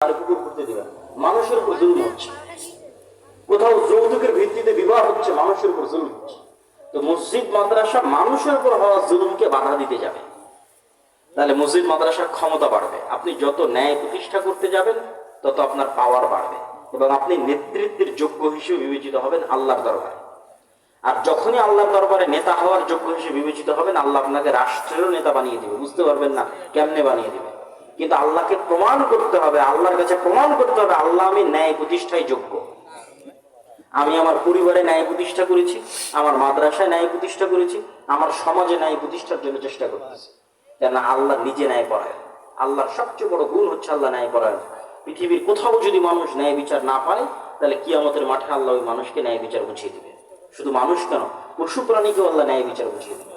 পুকুর করতে দিবেন। মানুষের উপর জুলুম হচ্ছে, কোথাও যৌতুকের ভিত্তিতে বিবাহ হচ্ছে, মানুষের উপর জুলুম হচ্ছে। তো মসজিদ মাদ্রাসা মানুষের উপর হওয়া জুলুমকে বাধা দিতে যাবে, তাহলে মসজিদ মাদ্রাসার ক্ষমতা বাড়বে। আপনি যত ন্যায় প্রতিষ্ঠা করতে যাবেন তত আপনার পাওয়ার বাড়বে এবং আপনি নেতৃত্বের যোগ্য হিসেবে বিবেচিত হবেন আল্লাহর দরবারে। আর যখনই আল্লাহর দরবারে নেতা হওয়ার যোগ্য হিসেবে বিবেচিত হবেন, আল্লাহ আপনাকে রাষ্ট্রেরও নেতা বানিয়ে দিবে। বুঝতে পারবেন না কেমনে বানিয়ে দিবে, কিন্তু আল্লাহকে প্রমাণ করতে হবে, আল্লাহর কাছে প্রমাণ করতে হবে আল্লাহ আমি ন্যায় প্রতিষ্ঠায় যোগ্য। আমি আমার পরিবারে ন্যায় প্রতিষ্ঠা করেছি, আমার মাদ্রাসায় ন্যায় প্রতিষ্ঠা করেছি, আমার সমাজে ন্যায় প্রতিষ্ঠার জন্য চেষ্টা করতেছি। কেন? আল্লাহ নিজে ন্যায় পরায়ণ। আল্লাহর সবচেয়ে বড় গুণ হচ্ছে আল্লাহ ন্যায় পরায়ণ। পৃথিবীর কোথাও যদি মানুষ ন্যায় বিচার না পায়, তাহলে কিয়ামতের মাঠে আল্লাহ ওই মানুষকে ন্যায় বিচার বুঝিয়ে দিবে। শুধু মানুষ কেন, পশু প্রাণীকেও আল্লাহ ন্যায় বিচার বুঝিয়ে দিবে।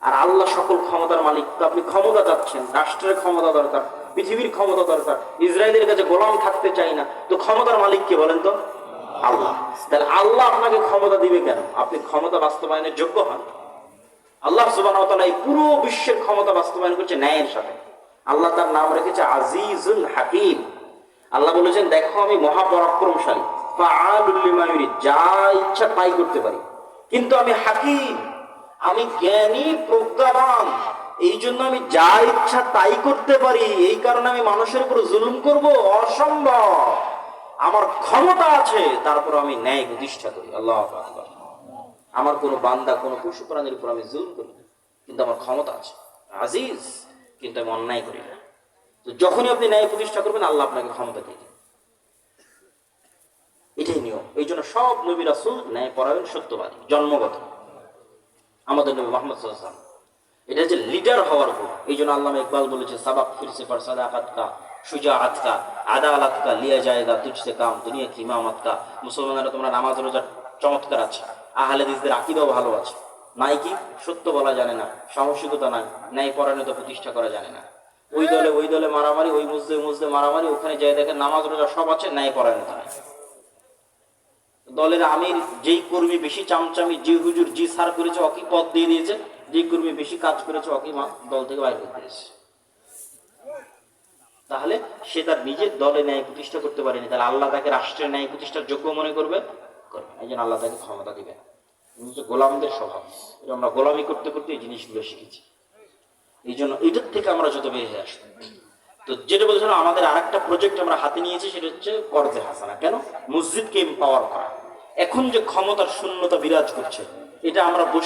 আর আল্লাহ সকল ক্ষমতার মালিক। তো আপনি ক্ষমতা চাচ্ছেন, রাষ্ট্রের ক্ষমতা দরকার, পৃথিবীর ক্ষমতা দরকার, ইসরায়েলের কাছে গোলাম থাকতে চাই না, তো ক্ষমতার মালিক কে বলেন তো? আল্লাহ। তাহলে আল্লাহ আপনাকে ক্ষমতা দিবে কেন? আপনি ক্ষমতা বাস্তবায়নের যোগ্য হন। আল্লাহ সুবহানাহু ওয়া তাআলা এই পুরো বিশ্বের ক্ষমতা বাস্তবায়ন করছে ন্যায়ের সাথে। আল্লাহ তার নাম রেখেছে আজিজুল হাকিম। আল্লাহ বলেছেন, দেখো আমি মহাপরাক্রমশালী, ফাআলুল লিমা ইউরিদ, যা ইচ্ছা তাই করতে পারি, কিন্তু আমি হাকিম, আমি জ্ঞানী প্রজ্ঞাবান, এই জন্য আমি যা ইচ্ছা তাই করতে পারি। এই কারণে আমি মানুষের উপর জুলুম করব? অসম্ভব। আমার ক্ষমতা আছে, তারপর আমি ন্যায় প্রতিষ্ঠা করি। আল্লাহু আকবার। আমার কোনো বান্দা, কোনো পশু প্রাণীর উপর আমি জুলুম করি না, কিন্তু আমার ক্ষমতা আছে, আজিজ, কিন্তু আমি অন্যায় করি না। তো যখনই আপনি ন্যায় প্রতিষ্ঠা করবেন, আল্লাহ আপনাকে ক্ষমতা দিয়ে দিবেন। এটাই নিয়ম। এই জন্য সব নবী রাসূল ন্যায় পরায়ণ, সত্যবাদী, জন্মগত। আমাদের নবী মুহাম্মদ সাল্লাল্লাহু আলাইহি ওয়াসাল্লাম, এটা হচ্ছে লিডার হওয়ার গুণ। এই জন্য আল্লামা ইকবাল বলেছে, সাবাক ফিরসে পর সাদাকাত কা, শুজাআত কা, আদালত কা, লিয়া জায়েগা তুঝসে কাম, দুনিয়া কি ইমামত কা। মুসলমানেরা তোমরা নামাজ রোজা চমৎকার আছে, আহলে হাদিসদের আকীদাও ভালো আছে, নাই কি? সত্য বলা জানে না, সাহসিকতা নাই, ন্যায় পরায়ণতা প্রতিষ্ঠা করা জানে না। ওই দলে মারামারি, ওই মসজিদে মারামারি, ওখানে যাই দেখেন নামাজ রোজা সব আছে, ন্যায় পরায়ণতা নাই। দলের আমির যেই কর্মী বেশি চামচামি, যে হুজুর জি সার করেছে অকি পদ দিয়ে দিয়েছে, যে কর্মী বেশি কাজ করেছে অকি দল থেকে বাইরে করে দিয়েছে। তাহলে সে তার নিজের দলে ন্যায় প্রতিষ্ঠা করতে পারেনি, তাহলে আল্লাহ তাকে রাষ্ট্রের ন্যায় প্রতিষ্ঠার যোগ্য মনে করবে? এই জন্য আল্লাহ তাকে ক্ষমতা দিবে না। গোলামদের স্বভাব, আমরা গোলামি করতে করতে এই জিনিসগুলো শিখেছি। এই জন্য এটার থেকে আমরা যত বের হয়ে আসবো। তো যেটা বলছিলাম, আমাদের আরেকটা প্রজেক্ট আমরা হাতে নিয়েছি, সেটা হচ্ছে কর্জে হাসানা। কেন? মসজিদকে এম্পাওয়ার করা। এখন যে ক্ষমতার শূন্যতা বিরাজ করছে, এটা আমরা